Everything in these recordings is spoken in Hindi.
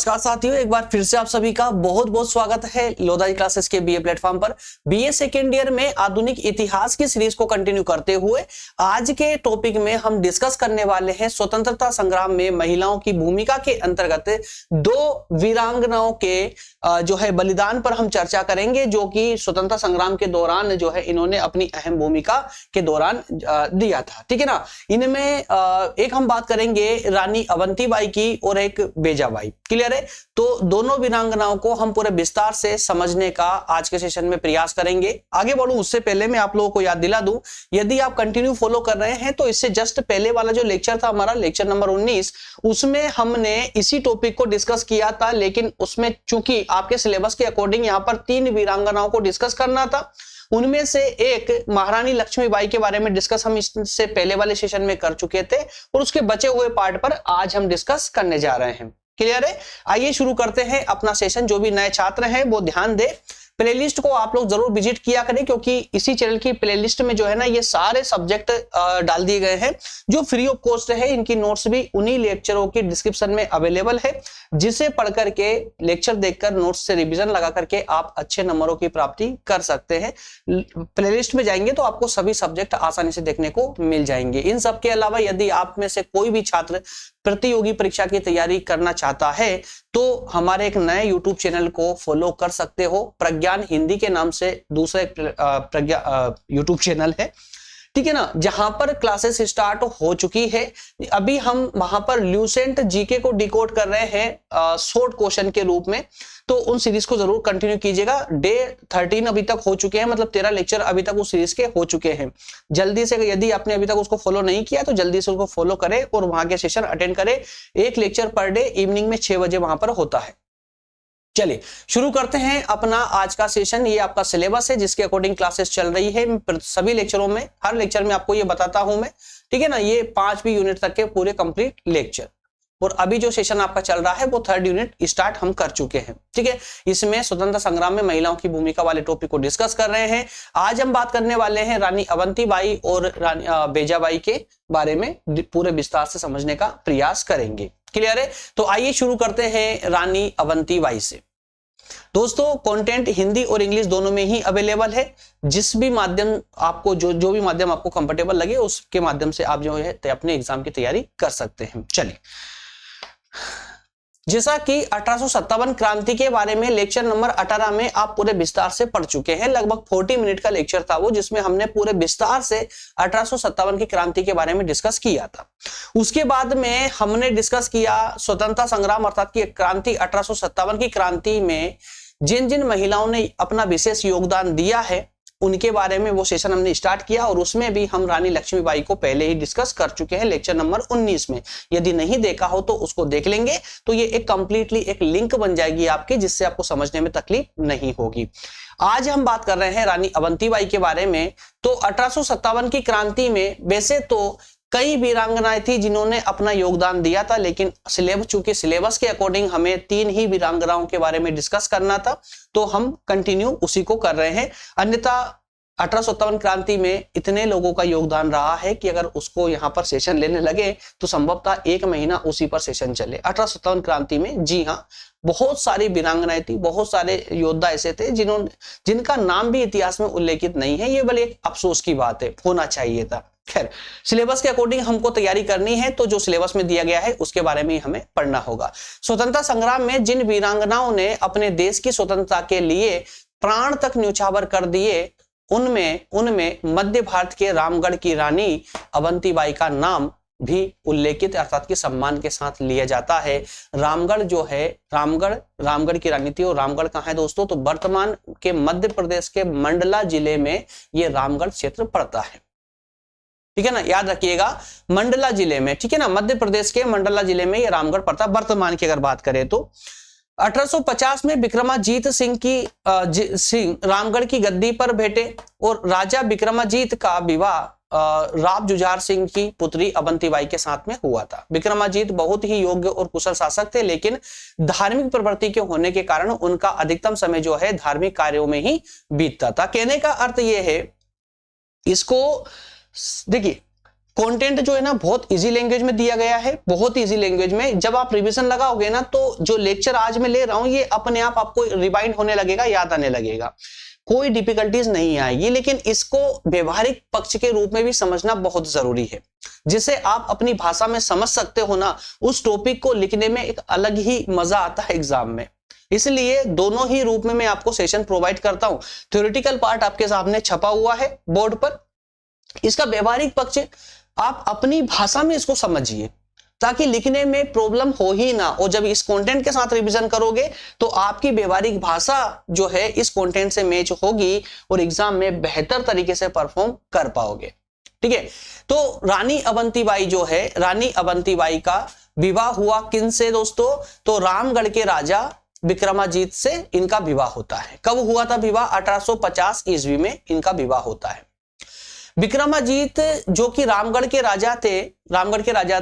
नमस्कार साथियों, एक बार फिर से आप सभी का बहुत बहुत स्वागत है लोधारी क्लासेस के बीए प्लेटफॉर्म पर। बीए सेकेंड ईयर में आधुनिक इतिहास की सीरीज को कंटिन्यू करते हुए आज के टॉपिक में हम डिस्कस करने वाले हैं स्वतंत्रता संग्राम में महिलाओं की भूमिका के अंतर्गत दो वीरांगनाओं के जो है बलिदान पर हम चर्चा करेंगे, जो कि स्वतंत्रता संग्राम के दौरान जो है इन्होंने अपनी अहम भूमिका के दौरान दिया था। ठीक है ना। इनमें एक हम बात करेंगे रानी अवंतीबाई की और एक बेजाबाई। क्लियर है। तो दोनों वीरांगनाओं को हम पूरे विस्तार से समझने का आज के सेशन में प्रयास करेंगे। आगे बढ़ूं उससे पहले मैं आप लोगों को याद दिला दूं, यदि आप कंटिन्यू फॉलो कर रहे हैं तो इससे जस्ट पहले वाला जो लेक्चर था हमारा लेक्चर नंबर 19, उसमें हमने इसी टॉपिक को डिस्कस किया था, लेकिन उसमें चूंकि आपके सिलेबस के अकॉर्डिंग यहां पर 3 वीरांगनाओं को डिस्कस करना था। उनमें से एक महारानी लक्ष्मीबाई के बारे में डिस्कस हम इससे पहले वाले सेशन में कर चुके थे और उसके बचे हुए पार्ट पर आज हम डिस्कस करने जा रहे हैं। क्लियर है। आइए शुरू करते हैं अपना सेशन। जो भी नए छात्र हैं वो ध्यान दें, प्लेलिस्ट को आप लोग जरूर विजिट किया करें, क्योंकि इसी चैनल की प्लेलिस्ट में जो है ना ये सारे सब्जेक्ट डाल दिए गए हैं जो फ्री ऑफ कॉस्ट है। इनकी नोट्स भी उन्हीं लेक्चरों की डिस्क्रिप्शन में अवेलेबल है, जिसे पढ़ करके लेक्चर देखकर नोट्स से रिवीजन लगा करके आप अच्छे नंबरों की प्राप्ति कर सकते हैं। प्लेलिस्ट में जाएंगे तो आपको सभी सब्जेक्ट आसानी से देखने को मिल जाएंगे। इन सब के अलावा यदि आप में से कोई भी छात्र प्रतियोगी परीक्षा की तैयारी करना चाहता है तो हमारे एक नए YouTube चैनल को फॉलो कर सकते हो। प्रज्ञान हिंदी के नाम से दूसरा एक YouTube चैनल है, ठीक है ना, जहां पर क्लासेस स्टार्ट हो चुकी है। अभी हम वहां पर ल्यूसेंट जीके को डिकोड कर रहे हैं शॉर्ट क्वेश्चन के रूप में, तो उन सीरीज को जरूर कंटिन्यू कीजिएगा। डे 13 अभी तक हो चुके हैं, मतलब 13 लेक्चर अभी तक उस सीरीज के हो चुके हैं। जल्दी से यदि आपने अभी तक उसको फॉलो नहीं किया तो जल्दी से उसको फॉलो करें और वहां के सेशन अटेंड करें। एक लेक्चर पर डे इवनिंग में 6 बजे वहां पर होता है। चलिए शुरू करते हैं अपना आज का सेशन। ये आपका सिलेबस है जिसके अकॉर्डिंग क्लासेस चल रही है। सभी लेक्चरों में हर लेक्चर में आपको ये बताता हूं मैं, ठीक है ना। ये 5वीं यूनिट तक के पूरे कंप्लीट लेक्चर, और अभी जो सेशन आपका चल रहा है वो 3rd यूनिट स्टार्ट हम कर चुके हैं। ठीक है। इसमें स्वतंत्रता संग्राम में महिलाओं की भूमिका वाले टॉपिक को डिस्कस कर रहे हैं। आज हम बात करने वाले हैं रानी अवंतीबाई और रानी बेजाबाई के बारे में पूरे विस्तार से समझने का प्रयास करेंगे। क्लियर है। तो आइए शुरू करते हैं रानी अवंतीबाई से। दोस्तों कंटेंट हिंदी और इंग्लिश दोनों में ही अवेलेबल है। जिस भी माध्यम आपको जो भी माध्यम आपको कंफर्टेबल लगे उसके माध्यम से आप जो है अपने एग्जाम की तैयारी कर सकते हैं। चलिए, जैसा कि 1857 क्रांति के बारे में लेक्चर नंबर 18 में आप पूरे विस्तार से पढ़ चुके हैं। लगभग 40 मिनट का लेक्चर था वो, जिसमें हमने पूरे विस्तार से 1857 की क्रांति के बारे में डिस्कस किया था। उसके बाद में हमने डिस्कस किया स्वतंत्रता संग्राम अर्थात की क्रांति 1857 की क्रांति में जिन जिन महिलाओं ने अपना विशेष योगदान दिया है उनके बारे में वो सेशन हमने स्टार्ट किया, और उसमें भी हम रानी लक्ष्मीबाई को पहले ही डिस्कस कर चुके हैं लेक्चर नंबर 19 में। यदि नहीं देखा हो तो उसको देख लेंगे, तो ये एक कंप्लीटली एक लिंक बन जाएगी आपकी, जिससे आपको समझने में तकलीफ नहीं होगी। आज हम बात कर रहे हैं रानी अवंतीबाई के बारे में। तो 1857 की क्रांति में वैसे तो कई वीरांगनाएं थी जिन्होंने अपना योगदान दिया था, लेकिन चूंकि सिलेबस के अकॉर्डिंग हमें 3 ही वीरांगनाओं के बारे में डिस्कस करना था, तो हम कंटिन्यू उसी को कर रहे हैं। अन्यथा 1857 क्रांति में इतने लोगों का योगदान रहा है कि अगर उसको यहाँ पर सेशन लेने लगे तो संभवतः 1 महीना उसी पर सेशन चले। 1857 क्रांति में, जी हाँ, बहुत सारी वीरांगनाएं थी, बहुत सारे योद्धा ऐसे थे जिनका नाम भी इतिहास में उल्लेखित नहीं है। ये बड़ी एक अफसोस की बात है, होना चाहिए था। खैर, सिलेबस के अकॉर्डिंग हमको तैयारी करनी है, तो जो सिलेबस में दिया गया है उसके बारे में हमें पढ़ना होगा। स्वतंत्रता संग्राम में जिन वीरांगनाओं ने अपने देश की स्वतंत्रता के लिए प्राण तक न्यौछावर कर दिए, उनमें मध्य भारत के रामगढ़ की रानी अवंतीबाई का नाम भी उल्लेखित अर्थात कि सम्मान के साथ लिया जाता है। रामगढ़ जो है, रामगढ़ की रानी थी, और रामगढ़ कहाँ है दोस्तों? तो वर्तमान के मध्य प्रदेश के मंडला जिले में ये रामगढ़ क्षेत्र पड़ता है। ठीक है ना, याद रखिएगा, मंडला जिले में, ठीक है ना, मध्य प्रदेश के मंडला जिले में ये रामगढ़ पड़ता है। वर्तमान की अगर बात करें तो 1850 में विक्रमाजीत सिंह रामगढ़ की गद्दी पर बैठे, और राजा विक्रमाजीत का विवाह राव जुझार सिंह की पुत्री अवंतीबाई के साथ में हुआ था। विक्रमाजीत बहुत ही योग्य और कुशल शासक थे, लेकिन धार्मिक प्रवृत्ति के होने के कारण उनका अधिकतम समय जो है धार्मिक कार्यों में ही बीतता था। कहने का अर्थ यह है, इसको देखिए, कंटेंट जो है ना बहुत इजी लैंग्वेज में दिया गया है, बहुत इजी लैंग्वेज में। जब आप रिवीजन लगाओगे ना तो जो लेक्चर आज मैं ले रहा हूं ये अपने आप आपको रिवाइंड होने लगेगा, याद आने लगेगा, कोई डिफिकल्टीज नहीं आएगी। लेकिन इसको व्यवहारिक पक्ष के रूप में भी समझना बहुत जरूरी है, जिसे आप अपनी भाषा में समझ सकते हो ना, उस टॉपिक को लिखने में एक अलग ही मजा आता है एग्जाम में। इसलिए दोनों ही रूप में मैं आपको सेशन प्रोवाइड करता हूं। थ्योरेटिकल पार्ट आपके सामने छपा हुआ है बोर्ड पर, इसका व्यवहारिक पक्ष आप अपनी भाषा में इसको समझिए ताकि लिखने में प्रॉब्लम हो ही ना। और जब इस कंटेंट के साथ रिवीजन करोगे तो आपकी व्यवहारिक भाषा जो है इस कंटेंट से मैच होगी और एग्जाम में बेहतर तरीके से परफॉर्म कर पाओगे। ठीक है, तो रानी अवंतीबाई जो है, रानी अवंतीबाई का विवाह हुआ किन से दोस्तों? तो रामगढ़ के राजा विक्रमाजीत से इनका विवाह होता है। कब हुआ था विवाह? 1850 ईस्वी में इनका विवाह होता है। विक्रमाजीत जो कि रामगढ़ के राजा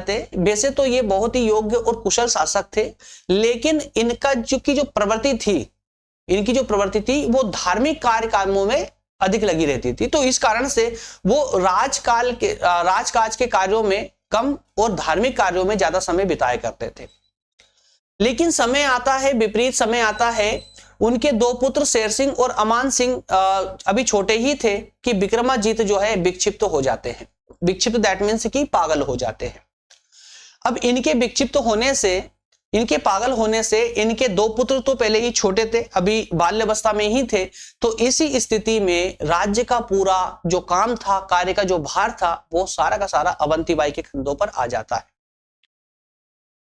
थे, वैसे तो ये बहुत ही योग्य और कुशल शासक थे, लेकिन इनका जो प्रवृत्ति थी वो धार्मिक कामों में अधिक लगी रहती थी। तो इस कारण से वो राजकाज के कार्यों में कम और धार्मिक कार्यों में ज्यादा समय बिताया करते थे। लेकिन समय आता है, विपरीत समय आता है, उनके दो पुत्र शेर सिंह और अमान सिंह अभी छोटे ही थे कि विक्रमाजीत जो है विक्षिप्त हो जाते हैं। विक्षिप्त दैट मीन्स कि पागल हो जाते हैं। अब इनके विक्षिप्त होने से, इनके पागल होने से इनके दो पुत्र तो पहले ही छोटे थे, अभी बाल्यावस्था में ही थे। तो इसी स्थिति में राज्य का पूरा जो काम था, कार्य का जो भार था, वो सारा का सारा अवंतीबाई के कंधों पर आ जाता है।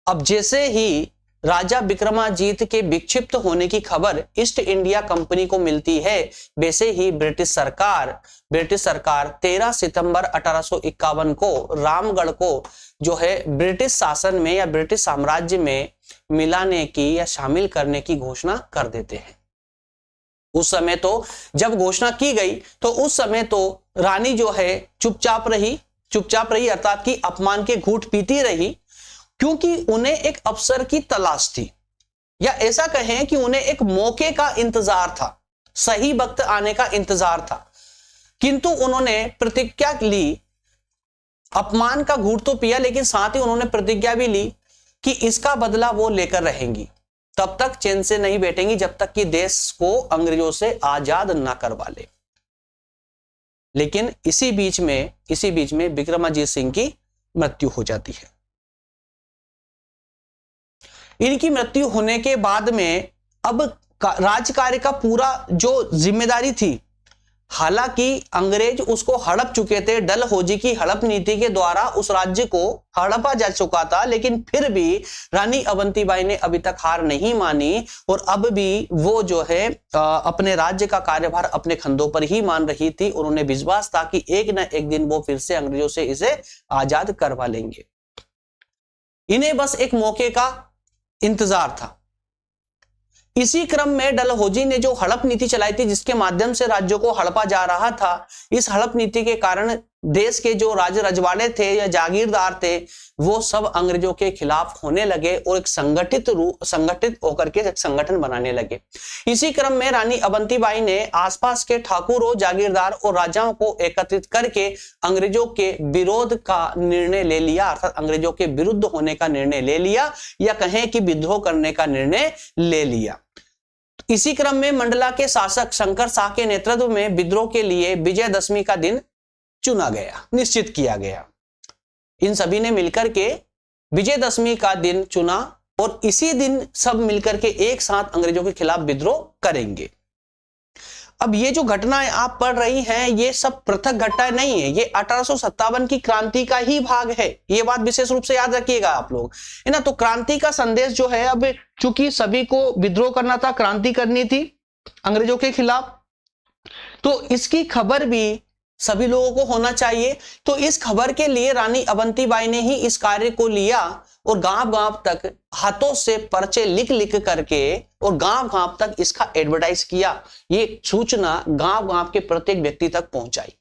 अब जैसे ही राजा विक्रमाजीत के विक्षिप्त होने की खबर ईस्ट इंडिया कंपनी को मिलती है, वैसे ही ब्रिटिश सरकार 13 सितंबर 1851 को रामगढ़ को जो है ब्रिटिश शासन में या ब्रिटिश साम्राज्य में मिलाने की या शामिल करने की घोषणा कर देते हैं। उस समय तो जब घोषणा की गई तो उस समय तो रानी जो है चुपचाप रही अर्थात कि अपमान के घूंट पीती रही, क्योंकि उन्हें एक अवसर की तलाश थी, या ऐसा कहें कि उन्हें एक मौके का इंतजार था, सही वक्त आने का इंतजार था। किंतु उन्होंने प्रतिज्ञा ली, अपमान का घूंट तो पिया, लेकिन साथ ही उन्होंने प्रतिज्ञा भी ली कि इसका बदला वो लेकर रहेंगी, तब तक चैन से नहीं बैठेंगी जब तक कि देश को अंग्रेजों से आजाद ना करवा ले। लेकिन इसी बीच में विक्रमाजीत सिंह की मृत्यु हो जाती है। इनकी मृत्यु होने के बाद में अब राजकार्य का पूरा जो जिम्मेदारी थी, हालांकि अंग्रेज उसको हड़प चुके थे, डलहौजी की हड़प नीति के द्वारा उस राज्य को हड़पा जा चुका था, लेकिन फिर भी रानी अवंतीबाई ने अभी तक हार नहीं मानी और अब भी वो जो है अपने राज्य का कार्यभार अपने कंधों पर ही मान रही थी। उन्होंने विश्वास था कि एक ना एक दिन वो फिर से अंग्रेजों से इसे आजाद करवा लेंगे। इन्हें बस एक मौके का इंतजार था। इसी क्रम में डलहौजी ने जो हड़प नीति चलाई थी, जिसके माध्यम से राज्यों को हड़पा जा रहा था, इस हड़प नीति के कारण देश के जो राज रजवाड़े थे या जागीरदार थे, वो सब अंग्रेजों के खिलाफ होने लगे और एक संगठित होकर के एक संगठन बनाने लगे। इसी क्रम में रानी अवंतीबाई ने आसपास के ठाकुरों, जागीरदार और राजाओं को एकत्रित करके अंग्रेजों के विरोध का निर्णय ले लिया, अर्थात अंग्रेजों के विरुद्ध होने का निर्णय ले लिया, या कहें कि विद्रोह करने का निर्णय ले लिया। इसी क्रम में मंडला के शासक शंकर शाह के नेतृत्व में विद्रोह के लिए विजयदशमी का दिन चुना गया, निश्चित किया गया। इन सभी ने मिलकर के विजयदशमी का दिन चुना और इसी दिन सब मिलकर के एक साथ अंग्रेजों के खिलाफ विद्रोह करेंगे। अब ये जो घटनाएं आप पढ़ रही हैं, ये सब पृथक घटनाएं नहीं है, ये 1857 की क्रांति का ही भाग है। ये बात विशेष रूप से याद रखिएगा आप लोग, है ना। तो क्रांति का संदेश जो है, अब चूंकि सभी को विद्रोह करना था, क्रांति करनी थी अंग्रेजों के खिलाफ, तो इसकी खबर भी सभी लोगों को होना चाहिए। तो इस खबर के लिए रानी अवंतीबाई ने ही इस कार्य को लिया और गांव-गांव तक हाथों से पर्चे लिख करके और गांव-गांव तक इसका एडवर्टाइज किया। ये सूचना गांव-गांव के प्रत्येक व्यक्ति तक पहुंचाई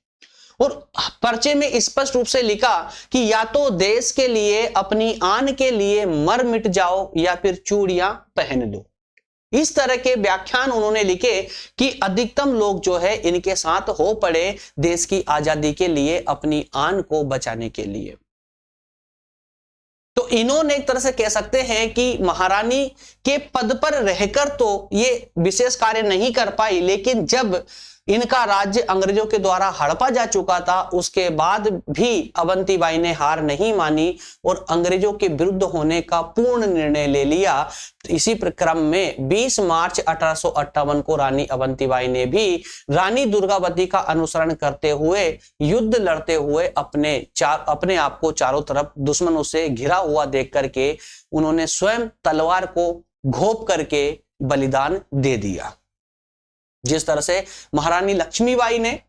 और पर्चे में स्पष्ट रूप से लिखा कि या तो देश के लिए, अपनी आन के लिए मर मिट जाओ या फिर चूड़ियां पहन लो। इस तरह के व्याख्यान उन्होंने लिखे कि अधिकतम लोग जो है इनके साथ हो पड़े देश की आजादी के लिए, अपनी आन को बचाने के लिए। तो इन्होंने एक तरह से कह सकते हैं कि महारानी के पद पर रहकर तो ये विशेष कार्य नहीं कर पाई, लेकिन जब इनका राज्य अंग्रेजों के द्वारा हड़पा जा चुका था, उसके बाद भी अवंतीबाई ने हार नहीं मानी और अंग्रेजों के विरुद्ध होने का पूर्ण निर्णय ले लिया। तो इसी क्रम में 20 मार्च 1858 को रानी अवंतीबाई ने भी रानी दुर्गावती का अनुसरण करते हुए, युद्ध लड़ते हुए अपने आप को चारों तरफ दुश्मनों से घिरा हुआ देख करके उन्होंने स्वयं तलवार को घोंप करके बलिदान दे दिया। जिस तरह से महारानी लक्ष्मीबाई ने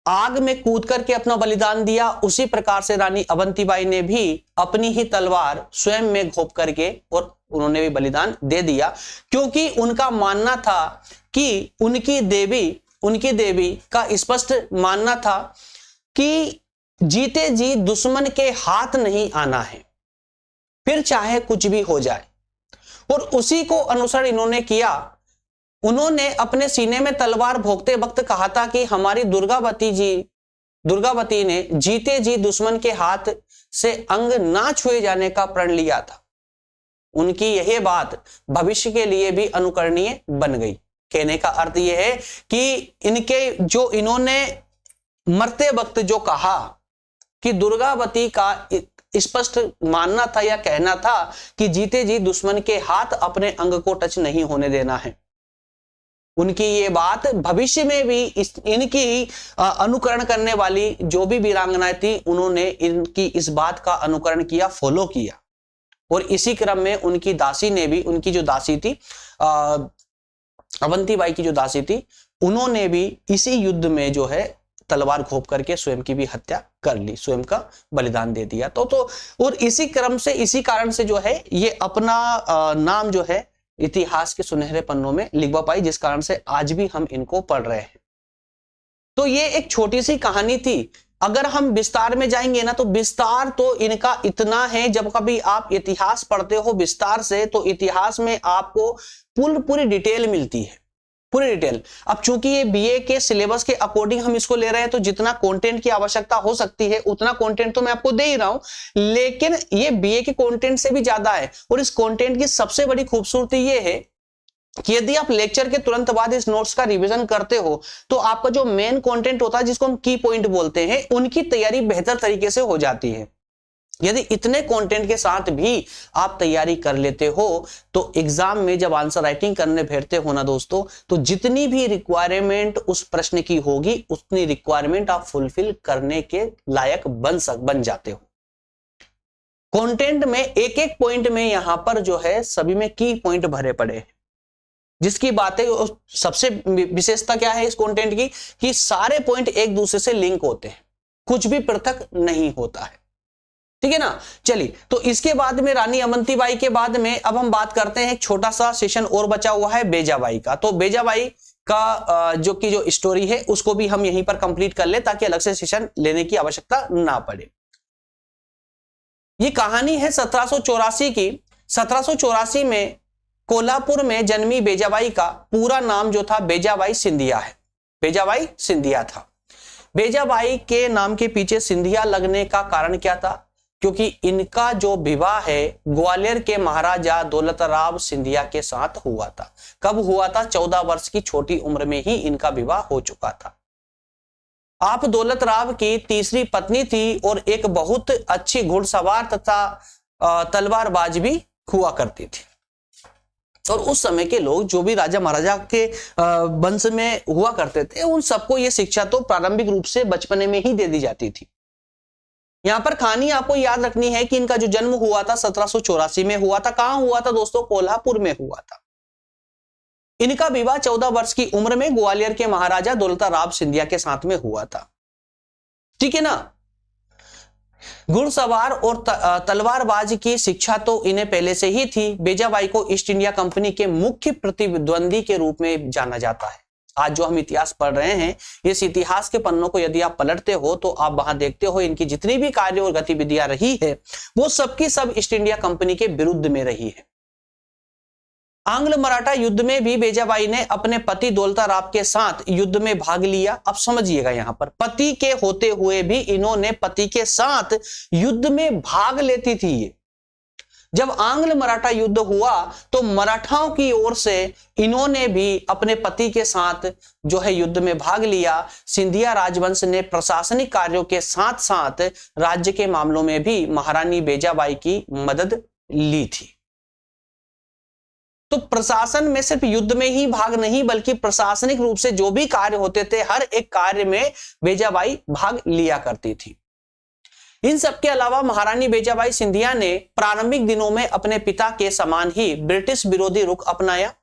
आग में कूद करके अपना बलिदान दिया, उसी प्रकार से रानी अवंतीबाई ने भी अपनी ही तलवार स्वयं में घोंप करके और उन्होंने भी बलिदान दे दिया, क्योंकि उनका मानना था कि उनकी देवी का स्पष्ट मानना था कि जीते जी दुश्मन के हाथ नहीं आना है, फिर चाहे कुछ भी हो जाए। और उसी को अनुसरण इन्होंने किया। उन्होंने अपने सीने में तलवार भोंकते वक्त कहा था कि हमारी दुर्गावती ने जीते जी दुश्मन के हाथ से अंग ना छुए जाने का प्रण लिया था। उनकी यह बात भविष्य के लिए भी अनुकरणीय बन गई। कहने का अर्थ यह है कि इन्होंने मरते वक्त जो कहा कि दुर्गावती का स्पष्ट मानना था या कहना था कि जीते जी दुश्मन के हाथ अपने अंग को टच नहीं होने देना है। उनकी ये बात भविष्य में भी इनकी अनुकरण करने वाली जो भी वीरांगनाएं थी, उन्होंने इनकी इस बात का अनुकरण किया, फॉलो किया। और इसी क्रम में उनकी दासी ने भी, उनकी जो दासी थी अवंतीबाई की जो दासी थी, उन्होंने भी इसी युद्ध में जो है तलवार घोंप करके स्वयं की भी हत्या कर ली, स्वयं का बलिदान दे दिया। तो और इसी क्रम से, इसी कारण से जो है ये अपना नाम जो है इतिहास के सुनहरे पन्नों में लिखवा पाई, जिस कारण से आज भी हम इनको पढ़ रहे हैं। तो ये एक छोटी सी कहानी थी। अगर हम विस्तार में जाएंगे ना, तो विस्तार तो इनका इतना है, जब कभी आप इतिहास पढ़ते हो विस्तार से, तो इतिहास में आपको पूरी डिटेल मिलती है, पूरी डिटेल। अब चूंकि ये बीए के सिलेबस के अकॉर्डिंग हम इसको ले रहे हैं, तो जितना कंटेंट की आवश्यकता हो सकती है उतना कंटेंट तो मैं आपको दे ही रहा हूं, लेकिन ये बीए के कंटेंट से भी ज्यादा है। और इस कंटेंट की सबसे बड़ी खूबसूरती ये है कि यदि आप लेक्चर के तुरंत बाद इस नोट्स का रिवीजन करते हो, तो आपका जो मेन कंटेंट होता है, जिसको हम की पॉइंट बोलते हैं, उनकी तैयारी बेहतर तरीके से हो जाती है। यदि इतने कंटेंट के साथ भी आप तैयारी कर लेते हो, तो एग्जाम में जब आंसर राइटिंग करने बैठते हो ना दोस्तों, तो जितनी भी रिक्वायरमेंट उस प्रश्न की होगी, उतनी रिक्वायरमेंट आप फुलफिल करने के लायक बन जाते हो। कंटेंट में एक एक पॉइंट में यहां पर जो है सभी में की पॉइंट भरे पड़े हैं, जिसकी बातें सबसे विशेषता क्या है इस कंटेंट की, कि सारे पॉइंट एक दूसरे से लिंक होते हैं, कुछ भी पृथक नहीं होता है। ठीक है ना। चलिए, तो इसके बाद में रानी अवंतीबाई के बाद में अब हम बात करते हैं, एक छोटा सा सेशन और बचा हुआ है बेजाबाई का। तो बेजाबाई का जो स्टोरी है उसको भी हम यहीं पर कंप्लीट कर ले, ताकि अलग से सेशन लेने की आवश्यकता ना पड़े। ये कहानी है 1784 की। 1784 में कोल्हापुर में जन्मी बेजाबाई का पूरा नाम जो था बेजाबाई सिंधिया है। बेजाबाई सिंधिया था। बेजाबाई के नाम के पीछे सिंधिया लगने का कारण क्या था? क्योंकि इनका जो विवाह है ग्वालियर के महाराजा दौलतराव सिंधिया के साथ हुआ था। कब हुआ था? 14 वर्ष की छोटी उम्र में ही इनका विवाह हो चुका था। आप दौलतराव की तीसरी पत्नी थी और एक बहुत अच्छी घुड़सवार तथा तलवारबाज भी हुआ करती थी। और उस समय के लोग जो भी राजा महाराजा के वंश में हुआ करते थे, उन सबको यह शिक्षा तो प्रारंभिक रूप से बचपने में ही दे दी जाती थी। यहां पर कहानी आपको याद रखनी है कि इनका जो जन्म हुआ था 1784 में हुआ था। कहां हुआ था दोस्तों? कोल्हापुर में हुआ था। इनका विवाह 14 वर्ष की उम्र में ग्वालियर के महाराजा दौलतराव सिंधिया के साथ में हुआ था। ठीक है ना। घुड़सवार और तलवारबाज की शिक्षा तो इन्हें पहले से ही थी। बेजाबाई को ईस्ट इंडिया कंपनी के मुख्य प्रतिद्वंदी के रूप में जाना जाता है। आज जो हम इतिहास पढ़ रहे हैं, इस इतिहास के पन्नों को यदि आप पलटते हो तो आप वहां देखते हो इनकी जितनी भी कार्य और गतिविधियां रही है वो सबकी सब ईस्ट इंडिया कंपनी के विरुद्ध में रही है। आंग्ल मराठा युद्ध में भी बेजाबाई ने अपने पति दौलता राव के साथ युद्ध में भाग लिया। अब समझिएगा, यहां पर पति के होते हुए भी इन्होंने पति के साथ युद्ध में भाग लेती थी। ये जब आंग्ल मराठा युद्ध हुआ तो मराठाओं की ओर से इन्होंने भी अपने पति के साथ जो है युद्ध में भाग लिया। सिंधिया राजवंश ने प्रशासनिक कार्यों के साथ साथ राज्य के मामलों में भी महारानी बेजाबाई की मदद ली थी। तो प्रशासन में सिर्फ युद्ध में ही भाग नहीं, बल्कि प्रशासनिक रूप से जो भी कार्य होते थे हर एक कार्य में बेजाबाई भाग लिया करती थी। इन सब के अलावा महारानी बेजाबाई सिंधिया ने प्रारंभिक दिनों में अपने पिता के समान ही ब्रिटिश विरोधी रुख अपनाया।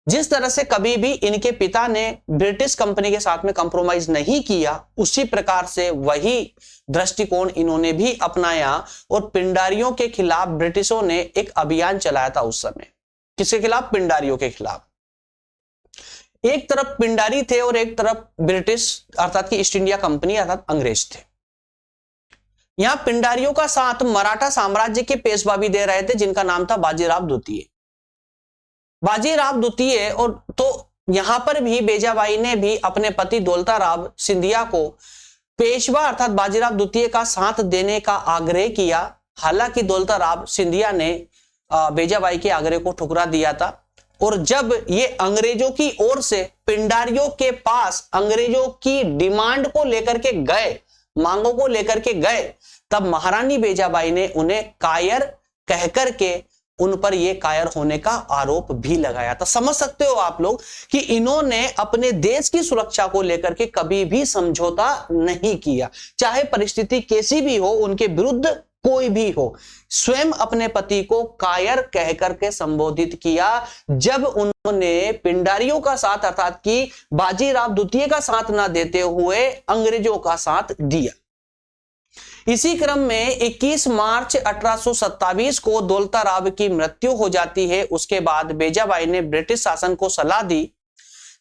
जिस तरह से कभी भी इनके पिता ने ब्रिटिश कंपनी के साथ में कंप्रोमाइज नहीं किया, उसी प्रकार से वही दृष्टिकोण इन्होंने भी अपनाया और पिंडारियों के खिलाफ ब्रिटिशों ने एक अभियान चलाया था उस समय। किसके खिलाफ? पिंडारियों के खिलाफ। एक तरफ पिंडारी थे और एक तरफ ब्रिटिश अर्थात कि ईस्ट इंडिया कंपनी अर्थात अंग्रेज थे। यहां पिंडारियों का साथ मराठा साम्राज्य के पेशवा भी दे रहे थे, जिनका नाम था बाजीराव द्वितीय। बाजीराव द्वितीय और तो यहां पर भी बेजाबाई ने भी अपने पति दौलता राव सिंधिया को पेशवा अर्थात बाजीराव द्वितीय का साथ देने का आग्रह किया। हालांकि दौलता राव सिंधिया ने बेजाबाई के आग्रह को ठुकरा दिया था। और जब ये अंग्रेजों की ओर से पिंडारियों के पास अंग्रेजों की डिमांड को लेकर के गए, मांगों को लेकर के गए, तब महारानी बेजाबाई ने उन्हें कायर कहकर के उन पर यह कायर होने का आरोप भी लगाया था। समझ सकते हो आप लोग कि इन्होंने अपने देश की सुरक्षा को लेकर के कभी भी समझौता नहीं किया, चाहे परिस्थिति कैसी भी हो, उनके विरुद्ध कोई भी हो। स्वयं अपने पति को कायर कहकर के संबोधित किया जब उन्होंने पिंडारियों का साथ अर्थात कि बाजीराव द्वितीय का साथ ना देते हुए अंग्रेजों का साथ दिया। इसी क्रम में 21 मार्च 1827 को दौलता राव की मृत्यु हो जाती है। उसके बाद बेजाबाई ने ब्रिटिश शासन को सलाह दी।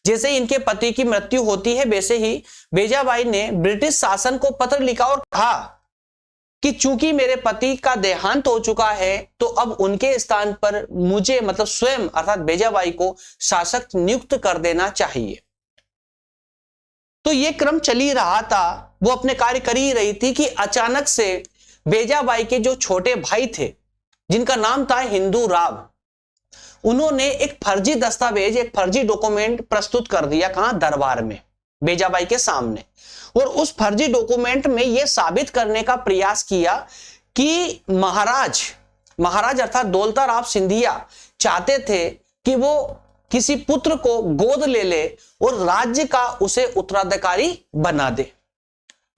जैसे इनके पति की मृत्यु होती है, वैसे ही बेजाबाई ने ब्रिटिश शासन को पत्र लिखा और कहा कि चूंकि मेरे पति का देहांत हो चुका है, तो अब उनके स्थान पर मुझे मतलब स्वयं अर्थात बेजाबाई को शासक नियुक्त कर देना चाहिए। तो ये क्रम चली रहा था, वो अपने कार्य कर ही रही थी कि अचानक से बेजाबाई के जो छोटे भाई थे, जिनका नाम था हिंदू राव, उन्होंने एक फर्जी दस्तावेज, एक फर्जी डॉक्यूमेंट प्रस्तुत कर दिया। कहां? दरबार में, बेजाबाई के सामने। और उस फर्जी डॉक्यूमेंट में यह साबित करने का प्रयास किया कि महाराज अर्थात दौलता राव सिंधिया चाहते थे कि वो किसी पुत्र को गोद ले ले और राज्य का उसे उत्तराधिकारी बना दे।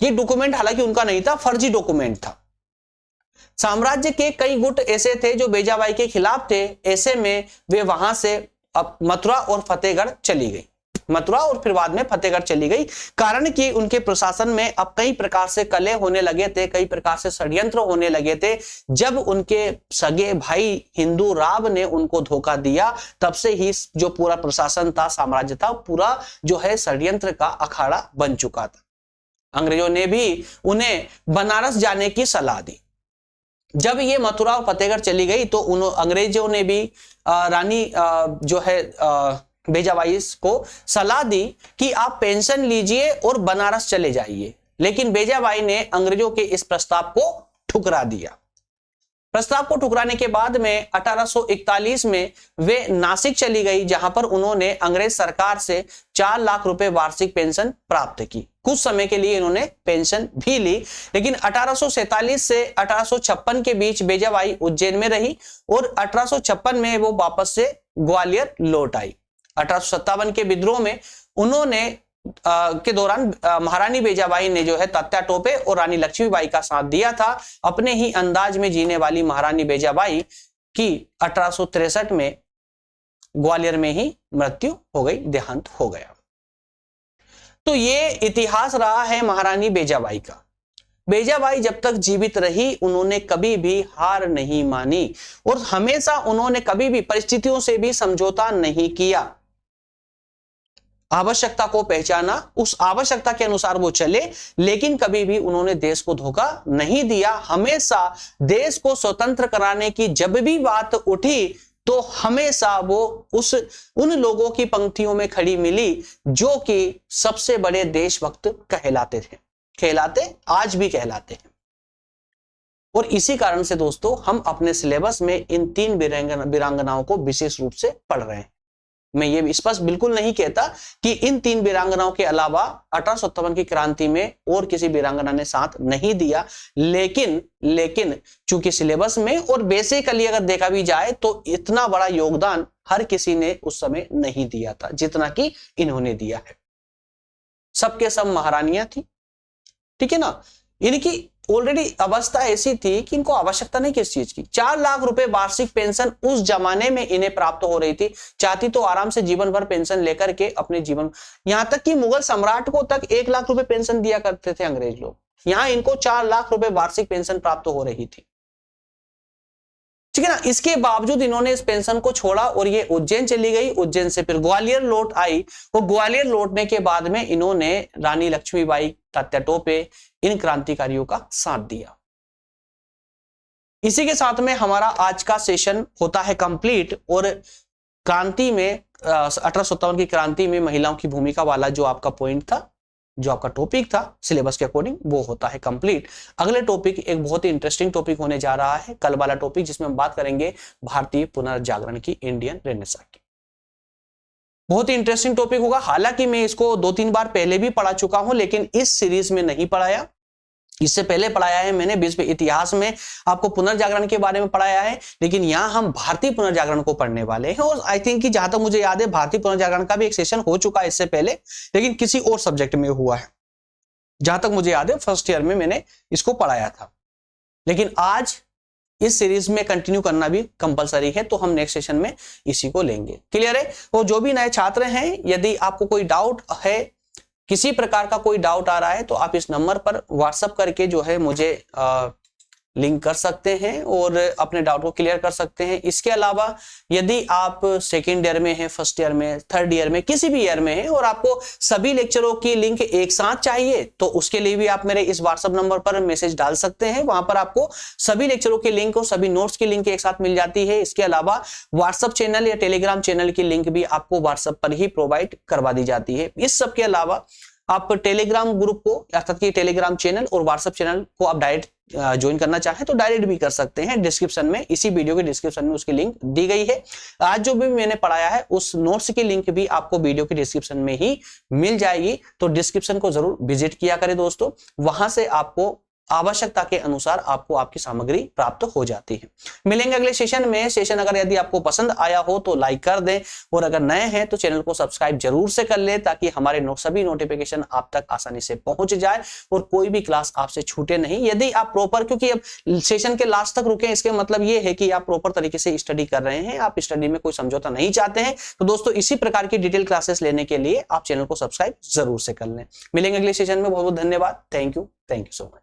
ये डॉक्यूमेंट हालांकि उनका नहीं था, फर्जी डॉक्यूमेंट था। साम्राज्य के कई गुट ऐसे थे जो बेजाबाई के खिलाफ थे। ऐसे में वे वहां से मथुरा और फतेहगढ़ चली गई, मथुरा और फिर बाद में फतेहगढ़ चली गई। कारण कि उनके प्रशासन में अब कई प्रकार से कलह होने लगे थे, कई प्रकार से षड्यंत्र होने लगे थे। जब उनके सगे भाई हिंदू राव ने उनको धोखा दिया, तब से ही जो पूरा प्रशासन था, साम्राज्य था, पूरा जो है षड्यंत्र का अखाड़ा बन चुका था। अंग्रेजों ने भी उन्हें बनारस जाने की सलाह दी। जब ये मथुरा और फतेहगढ़ चली गई तो अंग्रेजों ने भी रानी जो है बेजाबाई को सलाह दी कि आप पेंशन लीजिए और बनारस चले जाइए। लेकिन बेजाबाई ने अंग्रेजों के इस प्रस्ताव को ठुकरा दिया। प्रस्ताव को ठुकराने के बाद में 1841 में वे नासिक चली गई, जहां पर उन्होंने अंग्रेज सरकार से 4 लाख रुपए वार्षिक पेंशन प्राप्त की। कुछ समय के लिए इन्होंने पेंशन भी ली, लेकिन 1847 से 1856 के बीच बेजाबाई उज्जैन में रही और 1856 में वो वापस से ग्वालियर लौट आई। 1857 के विद्रोह में उन्होंने के दौरान महारानी बेजाबाई ने जो है तात्या टोपे और रानी लक्ष्मीबाई का साथ दिया था। अपने ही अंदाज में जीने वाली महारानी बेजाबाई की 1863 में ग्वालियर में ही मृत्यु हो गई, देहांत हो गया। तो ये इतिहास रहा है महारानी बेजाबाई का। बेजाबाई जब तक जीवित रही उन्होंने कभी भी हार नहीं मानी और हमेशा उन्होंने कभी भी परिस्थितियों से भी समझौता नहीं किया। आवश्यकता को पहचाना, उस आवश्यकता के अनुसार वो चले, लेकिन कभी भी उन्होंने देश को धोखा नहीं दिया। हमेशा देश को स्वतंत्र कराने की जब भी बात उठी तो हमेशा वो उन लोगों की पंक्तियों में खड़ी मिली जो कि सबसे बड़े देशभक्त कहलाते थे, कहलाते, आज भी कहलाते हैं। और इसी कारण से दोस्तों हम अपने सिलेबस में इन 3 वीरांगनाओं को विशेष रूप से पढ़ रहे हैं। मैं ये स्पष्ट बिल्कुल नहीं कहता कि इन 3 वीरांगनाओं के अलावा 1857 की क्रांति में और किसी वीरांगना ने साथ नहीं दिया, लेकिन चूंकि सिलेबस में और बेसिकली अगर देखा भी जाए तो इतना बड़ा योगदान हर किसी ने उस समय नहीं दिया था जितना कि इन्होंने दिया है। सबके सब महारानियां थी, ठीक है ना। इनकी ऑलरेडी अवस्था ऐसी थी कि इनको आवश्यकता नहीं किस चीज की। 4 लाख रुपए वार्षिक पेंशन उस जमाने में इन्हें प्राप्त हो रही थी। चाहती तो आराम से जीवन भर पेंशन लेकर के अपने जीवन, यहां तक कि मुगल सम्राट को तक 1 लाख रुपए पेंशन दिया करते थे अंग्रेज लोग, यहां इनको 4 लाख रुपए वार्षिक पेंशन प्राप्त हो रही थी, ठीक है ना। इसके बावजूद इन्होंने इस पेंशन को छोड़ा और ये उज्जैन चली गई, उज्जैन से फिर ग्वालियर लौट आई। वो ग्वालियर लौटने के बाद में इन्होंने रानी लक्ष्मीबाई, तात्या टोपे, इन क्रांतिकारियों का साथ दिया। इसी के साथ में हमारा आज का सेशन होता है कंप्लीट। और क्रांति में 1857 की क्रांति में महिलाओं की भूमिका वाला जो आपका पॉइंट था, जो आपका टॉपिक था सिलेबस के अकॉर्डिंग, वो होता है कंप्लीट। अगले टॉपिक एक बहुत ही इंटरेस्टिंग टॉपिक होने जा रहा है, कल वाला टॉपिक, जिसमें हम बात करेंगे भारतीय पुनर्जागरण की, इंडियन रेनेसां की। बहुत ही इंटरेस्टिंग टॉपिक होगा। हालांकि मैं इसको 2-3 बार पहले भी पढ़ा चुका हूं, लेकिन इस सीरीज में नहीं पढ़ाया। इससे पहले पढ़ाया है मैंने विश्व इतिहास में आपको पुनर्जागरण के बारे में पढ़ाया है, लेकिन यहां हम भारतीय पुनर्जागरण को पढ़ने वाले हैं। और आई थिंक कि जहां तक मुझे याद है भारतीय पुनर्जागरण का भी एक सेशन हो चुका है इससे पहले, लेकिन किसी और सब्जेक्ट में हुआ है। जहां तक मुझे याद है फर्स्ट ईयर में मैंने इसको पढ़ाया था, लेकिन आज इस सीरीज में कंटिन्यू करना भी कंपलसरी है, तो हम नेक्स्ट सेशन में इसी को लेंगे। क्लियर है। और जो भी नए छात्र हैं, यदि आपको कोई डाउट है, किसी प्रकार का कोई डाउट आ रहा है, तो आप इस नंबर पर व्हाट्सएप करके जो है मुझे लिंक कर सकते हैं और अपने डाउट को क्लियर कर सकते हैं। इसके अलावा यदि आप सेकेंड ईयर में हैं, फर्स्ट ईयर में, थर्ड ईयर में, किसी भी ईयर में हैं और आपको सभी लेक्चरों की लिंक एक साथ चाहिए, तो उसके लिए भी आप मेरे इस व्हाट्सएप नंबर पर मैसेज डाल सकते हैं। वहां पर आपको सभी लेक्चरों की लिंक और सभी नोट्स की लिंक एक साथ मिल जाती है। इसके अलावा व्हाट्सएप चैनल या टेलीग्राम चैनल की लिंक भी आपको व्हाट्सएप पर ही प्रोवाइड करवा दी जाती है। इस सब के अलावा आप टेलीग्राम ग्रुप को, अर्थात कि टेलीग्राम चैनल और व्हाट्सएप चैनल को आप डायरेक्ट ज्वाइन करना चाहें तो डायरेक्ट भी कर सकते हैं। डिस्क्रिप्शन में, इसी वीडियो के डिस्क्रिप्शन में उसकी लिंक दी गई है। आज जो भी मैंने पढ़ाया है उस नोट्स की लिंक भी आपको वीडियो के डिस्क्रिप्शन में ही मिल जाएगी, तो डिस्क्रिप्शन को जरूर विजिट किया करें दोस्तों। वहां से आपको आवश्यकता के अनुसार आपको आपकी सामग्री प्राप्त हो जाती है। मिलेंगे अगले सेशन में। सेशन अगर यदि आपको पसंद आया हो तो लाइक कर दें, और अगर नए हैं तो चैनल को सब्सक्राइब जरूर से कर लें, ताकि हमारे सभी नोटिफिकेशन आप तक आसानी से पहुंच जाए और कोई भी क्लास आपसे छूटे नहीं। यदि आप प्रॉपर, क्योंकि अब सेशन के लास्ट तक रुके, इसके मतलब ये है कि आप प्रॉपर तरीके से स्टडी कर रहे हैं, आप स्टडी में कोई समझौता नहीं चाहते हैं, तो दोस्तों इसी प्रकार की डिटेल क्लासेस लेने के लिए आप चैनल को सब्सक्राइब जरूर से कर लें। मिलेंगे अगले सेशन में। बहुत बहुत धन्यवाद। Thank you so much.